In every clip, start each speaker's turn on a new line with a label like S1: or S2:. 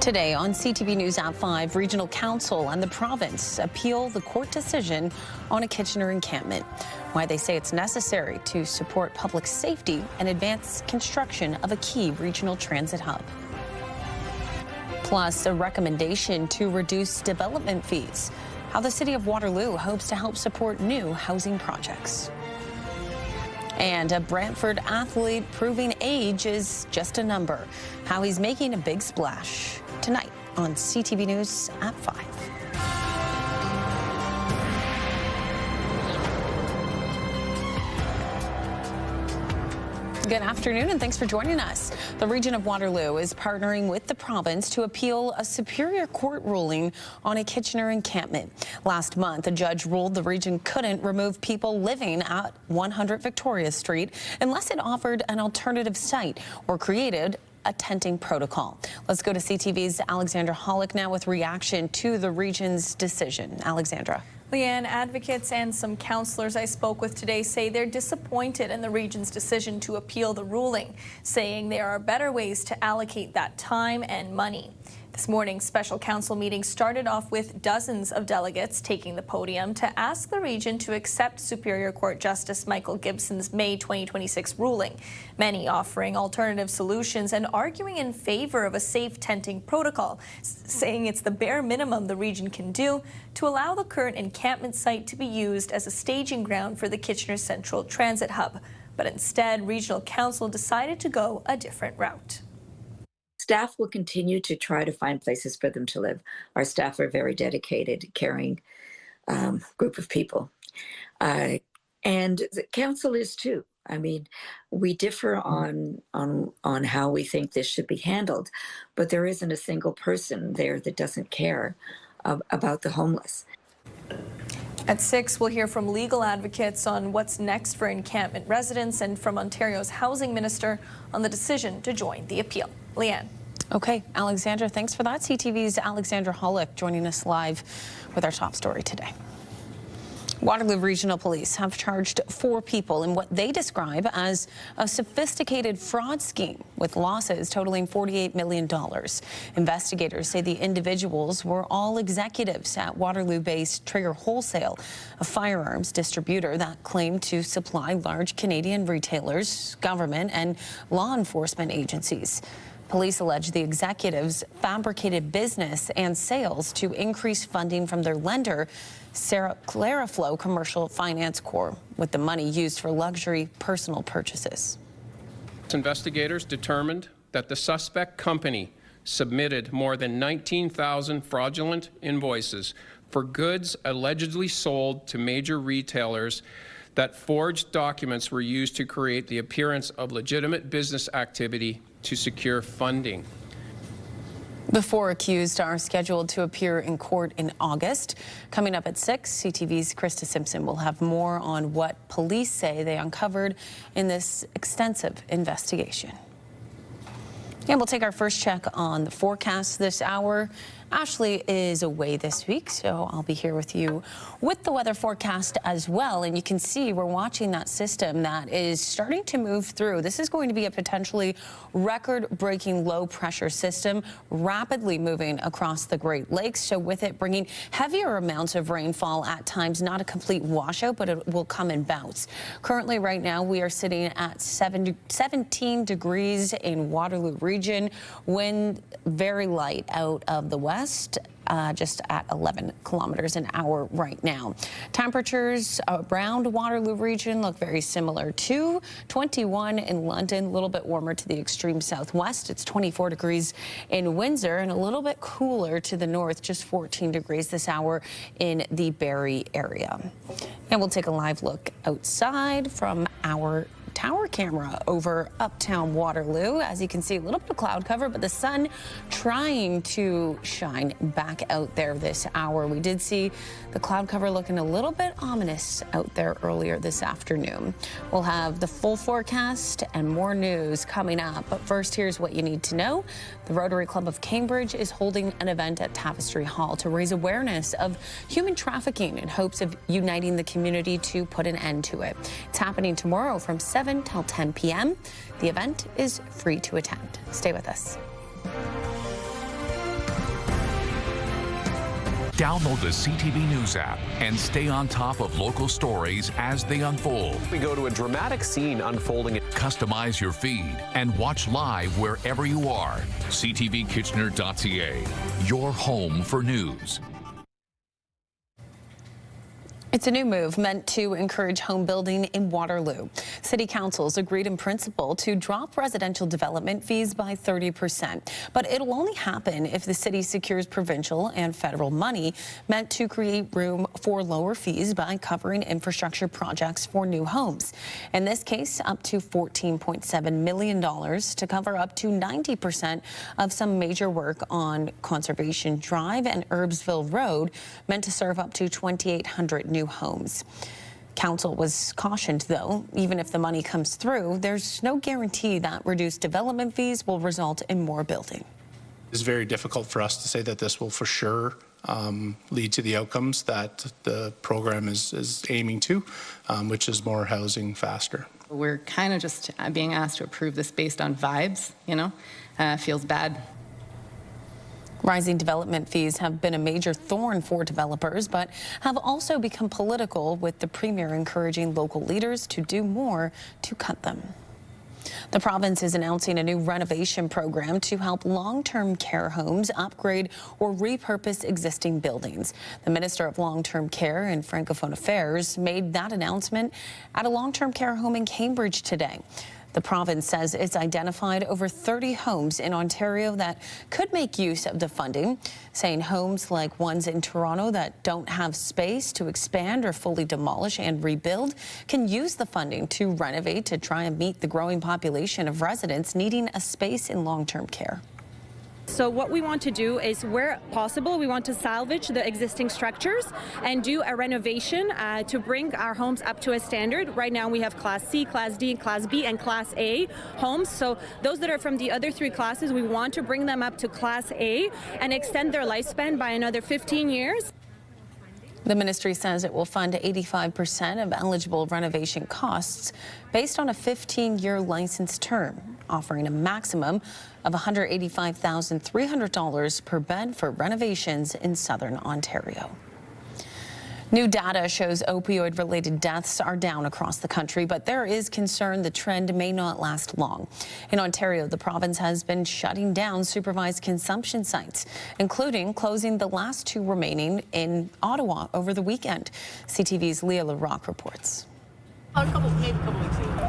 S1: Today on CTV News at 5, Regional Council and the province appeal the court decision on a Kitchener encampment. Why they say it's necessary to support public safety and advance construction of a key regional transit hub. Plus, a recommendation to reduce development fees. How the city of Waterloo hopes to help support new housing projects. And a Brantford athlete proving age is just a number. How he's making a big splash. Tonight on CTV News at 5. Good afternoon and thanks for joining us. The region of Waterloo is partnering with the province to appeal a Superior Court ruling on a Kitchener encampment. Last month, a judge ruled the region couldn't remove people living at 100 Victoria Street unless it offered an alternative site or created a tenting protocol. Let's go to CTV's Alexandra Hollick now with reaction to the region's decision. Alexandra.
S2: Leanne, advocates and some councillors I spoke with today say they're disappointed in the region's decision to appeal the ruling, saying there are better ways to allocate that time and money. This morning's special council meeting started off with dozens of delegates taking the podium to ask the region to accept Superior Court Justice Michael Gibson's May 2026 ruling, many offering alternative solutions and arguing in favor of a safe tenting protocol, saying it's the bare minimum the region can do to allow the current encampment site to be used as a staging ground for the Kitchener Central Transit Hub. But instead, Regional Council decided to go a different route.
S3: Staff will continue to try to find places for them to live. Our staff are a very dedicated, caring group of people. And the council is too. I mean, we differ on how we think this should be handled, but there isn't a single person there that doesn't care about the homeless.
S2: At 6, we'll hear from legal advocates on what's next for encampment residents and from Ontario's housing minister on the decision to join the appeal. Leanne.
S1: Okay, Alexandra, thanks for that. CTV's Alexandra Hollick joining us live with our top story today. Waterloo Regional Police have charged 4 people in what they describe as a sophisticated fraud scheme with losses totaling $48 million. Investigators say the individuals were all executives at Waterloo-based Trigger Wholesale, a firearms distributor that claimed to supply large Canadian retailers, government, and law enforcement agencies. Police allege the executives fabricated business and sales to increase funding from their lender, Claraflow Commercial Finance Corp., with the money used for luxury personal purchases.
S4: Investigators determined that the suspect company submitted more than 19,000 fraudulent invoices for goods allegedly sold to major retailers. That forged documents were used to create the appearance of legitimate business activity to secure funding.
S1: The 4 accused are scheduled to appear in court in August. Coming up at 6, CTV's Krista Simpson will have more on what police say they uncovered in this extensive investigation. And we'll take our first check on the forecast this hour. Ashley is away this week, so I'll be here with you with the weather forecast as well. And you can see we're watching that system that is starting to move through. This is going to be a potentially record-breaking low-pressure system rapidly moving across the Great Lakes. So with it bringing heavier amounts of rainfall at times, not a complete washout, but it will come in bouts. Currently, right now, we are sitting at 17 degrees in Waterloo region. Wind very light out of the west. Just at 11 kilometers an hour right now. Temperatures around Waterloo region look very similar to 21 in London, a little bit warmer to the extreme southwest. It's 24 degrees in Windsor and a little bit cooler to the north, just 14 degrees this hour in the Barrie area. And we'll take a live look outside from our tower camera over uptown Waterloo. As you can see, a little bit of cloud cover, but the sun trying to shine back out there this hour. We did see the cloud cover looking a little bit ominous out there earlier this afternoon. We'll have the full forecast and more news coming up. But first, here's what you need to know. The Rotary Club of Cambridge is holding an event at Tapestry Hall to raise awareness of human trafficking in hopes of uniting the community to put an end to it. It's happening tomorrow from 7 till 10 p.m. The event is free to attend. Stay with us.
S5: Download the CTV News app and stay on top of local stories as they unfold.
S6: We go to a dramatic scene unfolding.
S5: Customize your feed and watch live wherever you are. CTVKitchener.ca, your home for news.
S1: It's a new move meant to encourage home building in Waterloo. City councils agreed in principle to drop residential development fees by 30%, but it'll only happen if the city secures provincial and federal money meant to create room for lower fees by covering infrastructure projects for new homes. In this case, up to $14.7 million to cover up to 90% of some major work on Conservation Drive and Herbsville Road, meant to serve up to 2,800 new homes. Council was cautioned, though, even if the money comes through, there's no guarantee that reduced development fees will result in more building.
S7: It's very difficult for us to say that this will for sure lead to the outcomes that the program is aiming to, which is more housing faster.
S8: We're kind of just being asked to approve this based on vibes, feels bad.
S1: Rising development fees have been a major thorn for developers, but have also become political, with the Premier encouraging local leaders to do more to cut them. The province is announcing a new renovation program to help long-term care homes upgrade or repurpose existing buildings. The Minister of Long-Term Care and Francophone Affairs made that announcement at a long-term care home in Cambridge today. The province says it's identified over 30 homes in Ontario that could make use of the funding, saying homes like ones in Toronto that don't have space to expand or fully demolish and rebuild can use the funding to renovate to try and meet the growing population of residents needing a space in long-term care.
S9: So what we want to do is, where possible, we want to salvage the existing structures and do a renovation to bring our homes up to a standard. Right now we have Class C, Class D, Class B, and Class A homes. So those that are from the other three classes, we want to bring them up to Class A and extend their lifespan by another 15 years.
S1: The ministry says it will fund 85% of eligible renovation costs based on a 15-year license term, offering a maximum of $185,300 per bed for renovations in southern Ontario. New data shows opioid-related deaths are down across the country, but there is concern the trend may not last long. In Ontario, the province has been shutting down supervised consumption sites, including closing the last two remaining in Ottawa over the weekend. CTV's Leah LaRocque reports.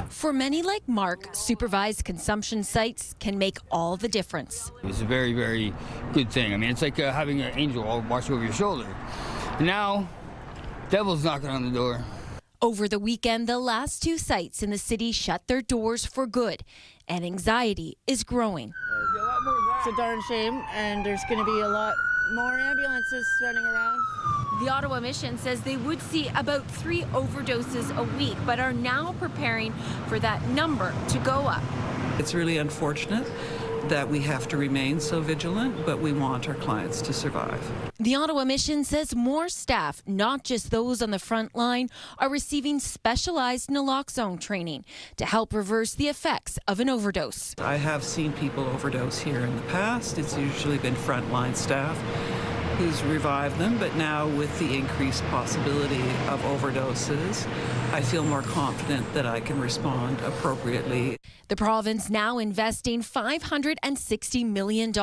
S10: For many like Mark, supervised consumption sites can make all the difference.
S11: It's a very, very good thing. I mean, it's like having an angel watch over your shoulder. Now, devil's knocking on the door.
S10: Over the weekend, the last two sites in the city shut their doors for good, and anxiety is growing.
S12: It's a darn shame, and there's going to be a lot more ambulances running around.
S10: The Ottawa Mission says they would see about 3 overdoses a week, but are now preparing for that number to go up.
S13: It's really unfortunate that we have to remain so vigilant, but we want our clients to survive.
S10: The Ottawa Mission says more staff, not just those on the front line, are receiving specialized naloxone training to help reverse the effects of an overdose.
S13: I have seen people overdose here in the past. It's usually been frontline staff who's revived them, but now with the increased possibility of overdoses, I feel more confident that I can respond appropriately.
S10: The province now investing $560 million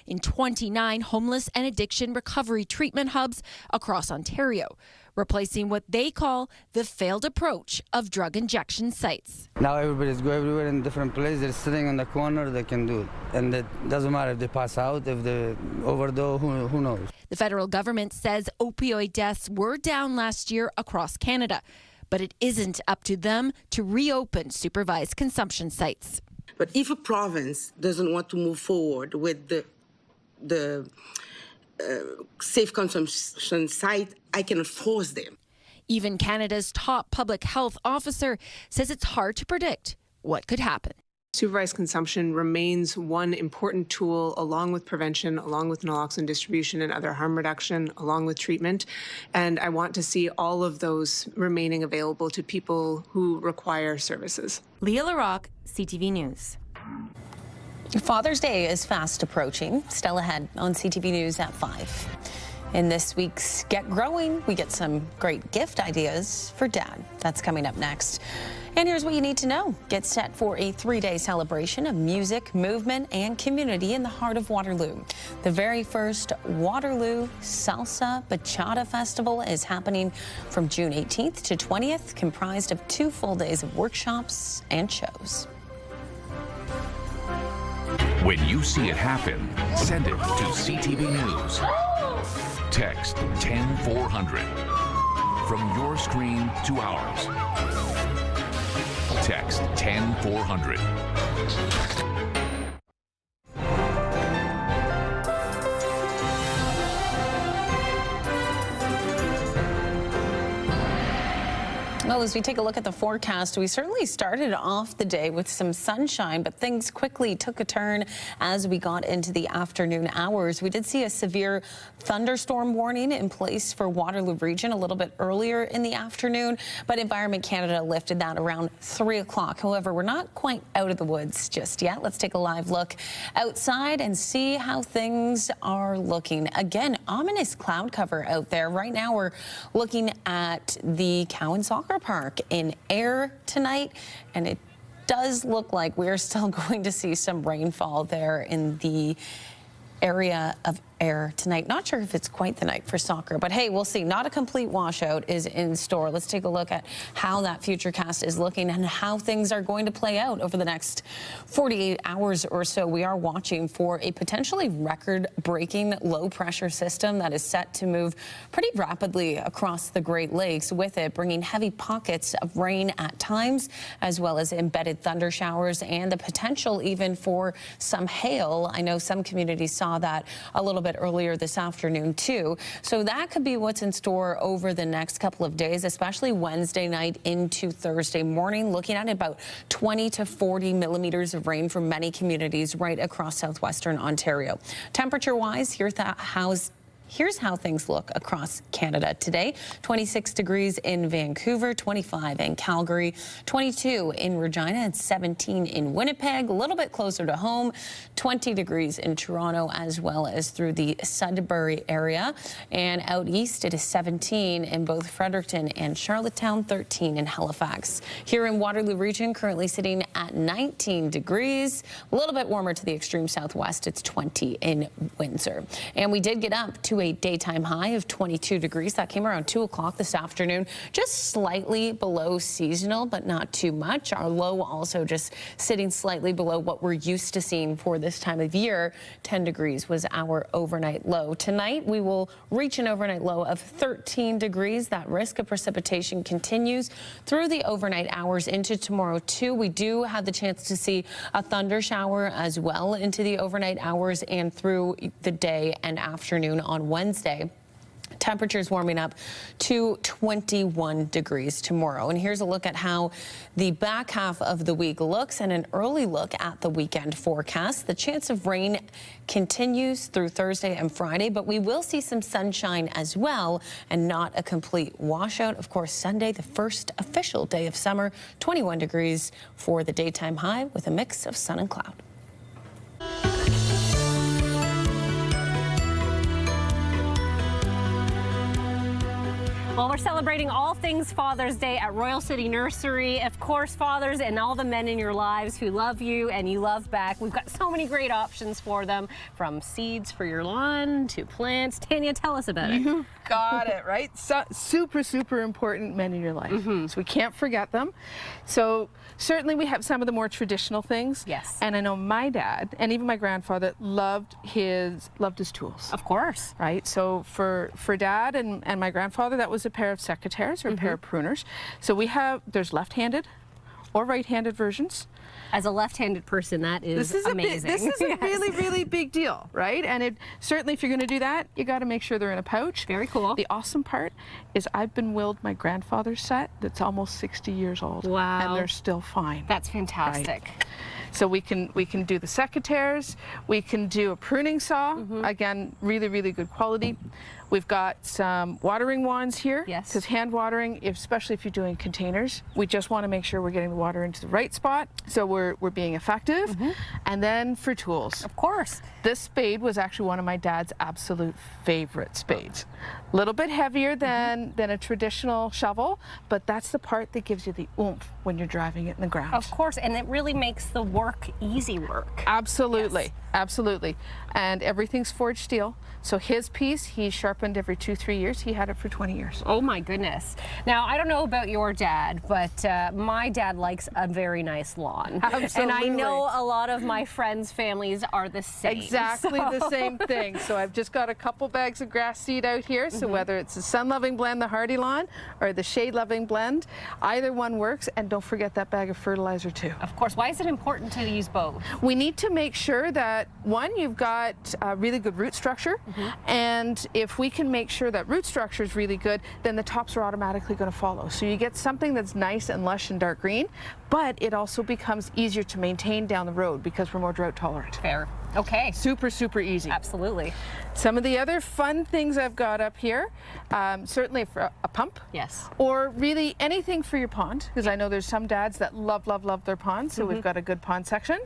S10: in 29 homeless and addiction recovery treatment hubs across Ontario, replacing what they call the failed approach of drug injection sites.
S14: Now everybody's going everywhere in different places. They're sitting in the corner, they can do it. And it doesn't matter if they pass out, if they overdose, who knows.
S10: The federal government says opioid deaths were down last year across Canada, but it isn't up to them to reopen supervised consumption sites.
S15: But if a province doesn't want to move forward with the safe consumption site, I cannot force them.
S10: Even Canada's top public health officer says it's hard to predict what could happen.
S16: Supervised consumption remains one important tool, along with prevention, along with naloxone distribution and other harm reduction, along with treatment. And I want to see all of those remaining available to people who require services.
S10: Leah LaRocque, CTV News.
S1: Father's Day is fast approaching. Still ahead on CTV News at 5. In this week's Get Growing, we get some great gift ideas for Dad. That's coming up next. And here's what you need to know. Get set for a 3-day celebration of music, movement, and community in the heart of Waterloo. The very first Waterloo Salsa Bachata Festival is happening from June 18th to 20th, comprised of 2 full days of workshops and shows.
S5: When you see it happen, send it to CTV News. Text 10400. From your screen to ours. Text 10400.
S1: Well, as we take a look at the forecast, we certainly started off the day with some sunshine, but things quickly took a turn as we got into the afternoon hours. We did see a severe thunderstorm warning in place for Waterloo region a little bit earlier in the afternoon, but Environment Canada lifted that around 3 o'clock. However, we're not quite out of the woods just yet. Let's take a live look outside and see how things are looking. Again, ominous cloud cover out there. Right now, we're looking at the Cowan Soccer Park in air tonight, and it does look like we're still going to see some rainfall there in the area of air tonight. Not sure if it's quite the night for soccer, but hey, we'll see. Not a complete washout is in store. Let's take a look at how that futurecast is looking and how things are going to play out over the next 48 hours or so. We are watching for a potentially record-breaking low-pressure system that is set to move pretty rapidly across the Great Lakes, with it bringing heavy pockets of rain at times, as well as embedded thunder showers and the potential even for some hail. I know some communities saw that a little bit earlier this afternoon too. So that could be what's in store over the next couple of days, especially Wednesday night into Thursday morning. Looking at about 20 to 40 millimeters of rain for many communities right across southwestern Ontario. Temperature-wise, here's how things look across Canada today. 26 degrees in Vancouver, 25 in Calgary, 22 in Regina, and 17 in Winnipeg. A little bit closer to home, 20 degrees in Toronto, as well as through the Sudbury area. And out east, it is 17 in both Fredericton and Charlottetown, 13 in Halifax. Here in Waterloo region, currently sitting at 19 degrees. A little bit warmer to the extreme southwest. It's 20 in Windsor. And we did get up to a daytime high of 22 degrees. That came around 2 o'clock this afternoon, just slightly below seasonal, but not too much. Our low also just sitting slightly below what we're used to seeing for this time of year. 10 degrees was our overnight low. Tonight, we will reach an overnight low of 13 degrees. That risk of precipitation continues through the overnight hours into tomorrow, too. We do have the chance to see a thunder shower as well into the overnight hours and through the day and afternoon on Wednesday. Temperatures warming up to 21 degrees tomorrow. And here's a look at how the back half of the week looks and an early look at the weekend forecast. The chance of rain continues through Thursday and Friday, but we will see some sunshine as well and not a complete washout. Of course, Sunday, the first official day of summer, 21 degrees for the daytime high with a mix of sun and cloud.
S17: Well, we're celebrating all things Father's Day at Royal City Nursery. Of course, fathers and all the men in your lives who love you and you love back. We've got so many great options for them, from seeds for your lawn to plants. Tanya, tell us about it.
S18: You got it, right? So, super important men in your life. So we can't forget them. So certainly we have some of the more traditional things.
S17: Yes.
S18: And I know my dad and even my grandfather loved his tools.
S17: Of course.
S18: Right? So for Dad and my grandfather, that was a pair of secateurs or a pair of pruners. So there's left-handed or right-handed versions.
S17: As a left-handed person, that is amazing.
S18: This is a really big deal, right? And certainly if you're going to do that, you got to make sure they're in a pouch.
S17: Very cool.
S18: The awesome part is I've been willed my grandfather's set that's almost 60 years old.
S17: Wow.
S18: And they're still fine.
S17: That's fantastic.
S18: Right? So we can do the secateurs, we can do a pruning saw, again, really, really good quality. We've got some watering wands here.
S17: Yes.
S18: Because hand watering, especially if you're doing containers, we just want to make sure we're getting the water into the right spot, so we're being effective. And then for tools.
S17: Of course.
S18: This spade was actually one of my dad's absolute favorite spades. A little bit heavier than a traditional shovel, but that's the part that gives you the oomph when you're driving it in the ground.
S17: Of course, and it really makes the work easy work.
S18: Absolutely,
S17: yes.
S18: Absolutely. And everything's forged steel. So his piece, he sharpened every 2-3 years. He had it for 20 years.
S17: Oh my goodness. Now, I don't know about your dad, but my dad likes a very nice lawn.
S18: Absolutely.
S17: And I know a lot of my friends' families are the same.
S18: Exactly the same thing. So I've just got a couple bags of grass seed out here. So whether it's the sun-loving blend, the hardy lawn, or the shade-loving blend, either one works. And don't forget that bag of fertilizer too.
S17: Of course. Why is it important to use both?
S18: We need to make sure that, one, you've got really good root structure. And if we can make sure that root structure is really good, then the tops are automatically going to follow. So you get something that's nice and lush and dark green, but it also becomes easier to maintain down the road because we're more drought tolerant.
S17: Fair. Okay.
S18: Super, super easy.
S17: Absolutely.
S18: Some of the other fun things I've got up here, certainly for a pump.
S17: Yes.
S18: Or really anything for your pond, because I know there's some dads that love, love, love their ponds, so we've got a good pond section.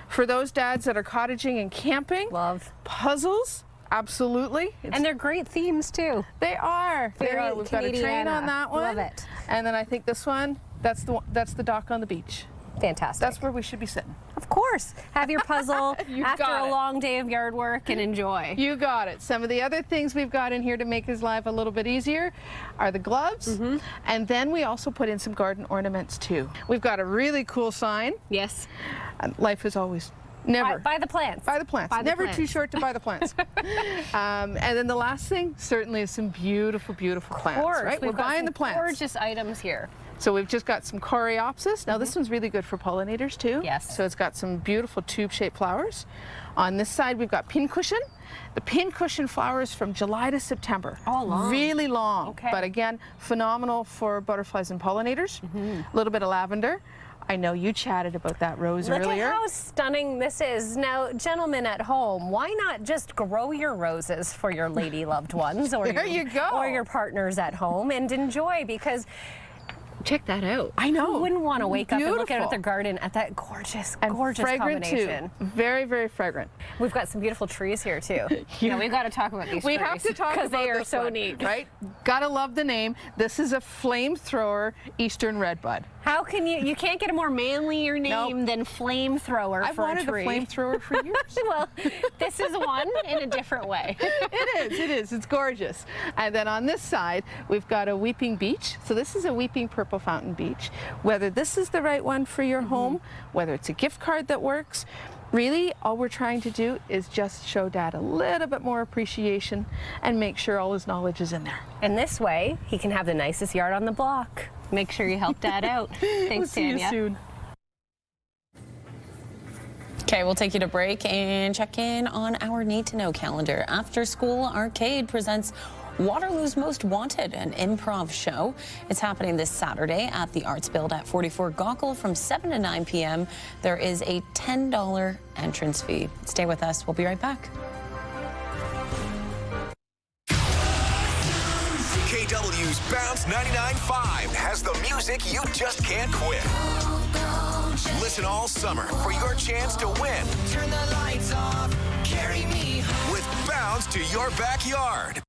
S18: For those dads that are cottaging and camping,
S17: love
S18: puzzles. Absolutely.
S17: And they're great themes too.
S18: They are. They are. We've got a train on that one.
S17: Love it.
S18: And then I think this one, that's the dock on the beach.
S17: Fantastic.
S18: That's where we should be sitting.
S17: Of course. Have your puzzle after
S18: got
S17: a
S18: it.
S17: long day of yard work and enjoy.
S18: You got it. Some of the other things we've got in here to make his life a little bit easier are the gloves. And then we also put in some garden ornaments too. We've got a really cool sign.
S17: Yes.
S18: Life is always never.
S17: Buy the plants.
S18: Buy the plants.
S17: Buy the
S18: Never
S17: plants.
S18: too short to buy the plants. And then the last thing certainly is some beautiful, beautiful plants. Right? We're buying the plants.
S17: Gorgeous items here.
S18: So we've just got some coreopsis. Now this one's really good for pollinators too.
S17: Yes.
S18: So it's got some beautiful tube-shaped flowers. On this side we've got pincushion. The pincushion flowers from July to September.
S17: Oh, long.
S18: Really long.
S17: Okay.
S18: But again, phenomenal for butterflies and pollinators. A little bit of lavender. I know you chatted about that rose
S17: Look
S18: earlier.
S17: at how stunning this is. Now, gentlemen at home, why not just grow your roses for your lady loved ones or
S18: There you go.
S17: or your partners at home and enjoy, because check that out.
S18: I know.
S17: Who wouldn't want to wake up and look out at
S18: Beautiful.
S17: their garden at that gorgeous,
S18: And
S17: gorgeous
S18: fragrant
S17: combination?
S18: too. Very, very fragrant.
S17: We've got some beautiful trees here too. Yeah, we've got to talk about these
S18: We
S17: trees.
S18: have to talk
S17: because
S18: about
S17: they are
S18: this
S17: so
S18: one,
S17: neat.
S18: right? Gotta love the name. This is a flamethrower Eastern redbud.
S17: How can you can't get a more manlier name
S18: Nope.
S17: than flamethrower
S18: I've
S17: for
S18: wanted
S17: a tree.
S18: a flamethrower for years.
S17: Well, this is one in a different way.
S18: It is. It's gorgeous. And then on this side, we've got a weeping beech. So this is a weeping purple fountain beech. Whether this is the right one for your home, whether it's a gift card that works, really all we're trying to do is just show Dad a little bit more appreciation and make sure all his knowledge is in there.
S17: And this way, he can have the nicest yard on the block. Make sure you help Dad out. Thanks,
S18: We'll see
S17: Tanya.
S18: you soon.
S1: Okay, we'll take you to break and check in on our Need to Know calendar. After School Arcade presents Waterloo's Most Wanted, an improv show. It's happening this Saturday at the Arts Build at 44 Gaukel from 7 to 9 p.m. There is a $10 entrance fee. Stay with us. We'll be right back.
S19: KW's Bounce 99.5 has the music you just can't quit. Listen all summer for your chance to win. Turn the lights off, carry me home. With Bounce to your backyard.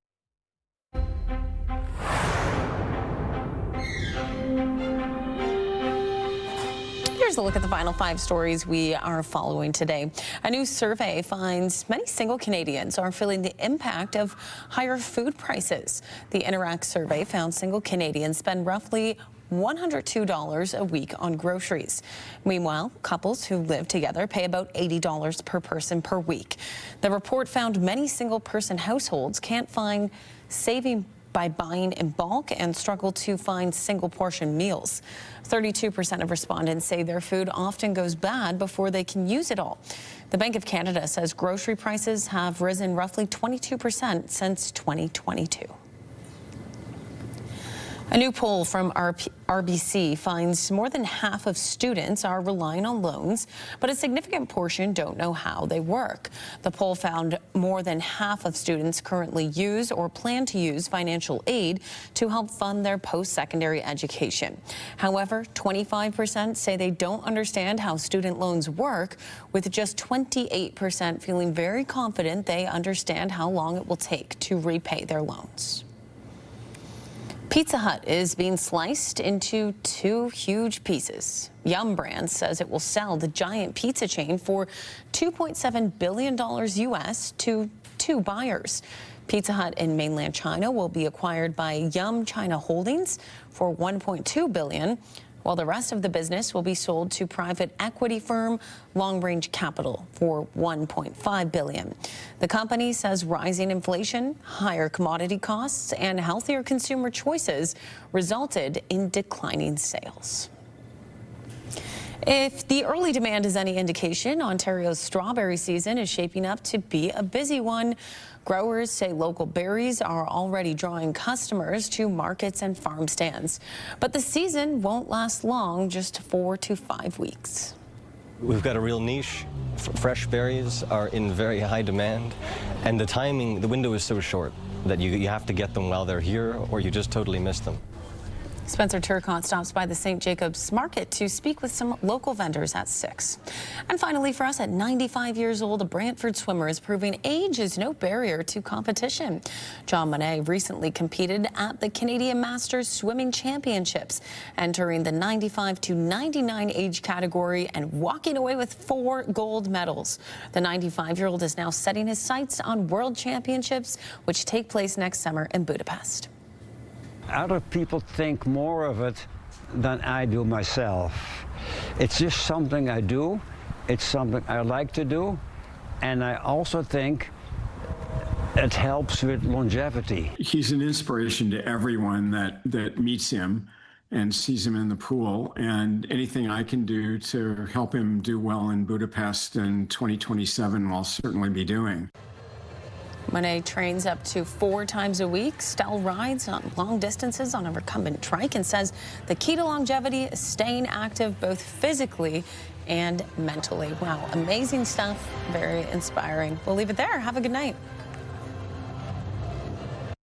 S1: Here's a look at the final 5 stories we are following today. A new survey finds many single Canadians are feeling the impact of higher food prices. The Interact survey found single Canadians spend roughly $102 a week on groceries. Meanwhile, couples who live together pay about $80 per person per week. The report found many single-person households can't find saving by buying in bulk and struggle to find single portion meals. 32% of respondents say their food often goes bad before they can use it all. The Bank of Canada says grocery prices have risen roughly 22% since 2022. A new poll from RBC finds more than half of students are relying on loans, but a significant portion don't know how they work. The poll found more than half of students currently use or plan to use financial aid to help fund their post-secondary education. However, 25% say they don't understand how student loans work, with just 28% feeling very confident they understand how long it will take to repay their loans. Pizza Hut is being sliced into two huge pieces. Yum Brands says it will sell the giant pizza chain for $2.7 billion US to two buyers. Pizza Hut in mainland China will be acquired by Yum China Holdings for $1.2 billion, while the rest of the business will be sold to private equity firm Long Range Capital for $1.5 billion. The company says rising inflation, higher commodity costs, and healthier consumer choices resulted in declining sales. If the early demand is any indication, Ontario's strawberry season is shaping up to be a busy one. Growers say local berries are already drawing customers to markets and farm stands. But the season won't last long, just 4 to 5 weeks.
S20: We've got a real niche. Fresh berries are in very high demand, and the timing, the window is so short that you have to get them while they're here, or you just totally miss them.
S1: Spencer Turcotte stops by the St. Jacobs Market to speak with some local vendors at 6. And finally for us, at 95 years old, a Brantford swimmer is proving age is no barrier to competition. John Monet recently competed at the Canadian Masters Swimming Championships, entering the 95 to 99 age category and walking away with 4 gold medals. The 95-year-old is now setting his sights on World Championships, which take place next summer in Budapest.
S21: Other people think more of it than I do myself. It's just something I do. It's something I like to do. And I also think it helps with longevity.
S22: He's an inspiration to everyone that meets him and sees him in the pool. And anything I can do to help him do well in Budapest in 2027, I'll certainly be doing.
S1: Monet trains up to 4 times a week, Stell rides on long distances on a recumbent trike, and says the key to longevity is staying active both physically and mentally. Wow, amazing stuff, very inspiring. We'll leave it there. Have a good night.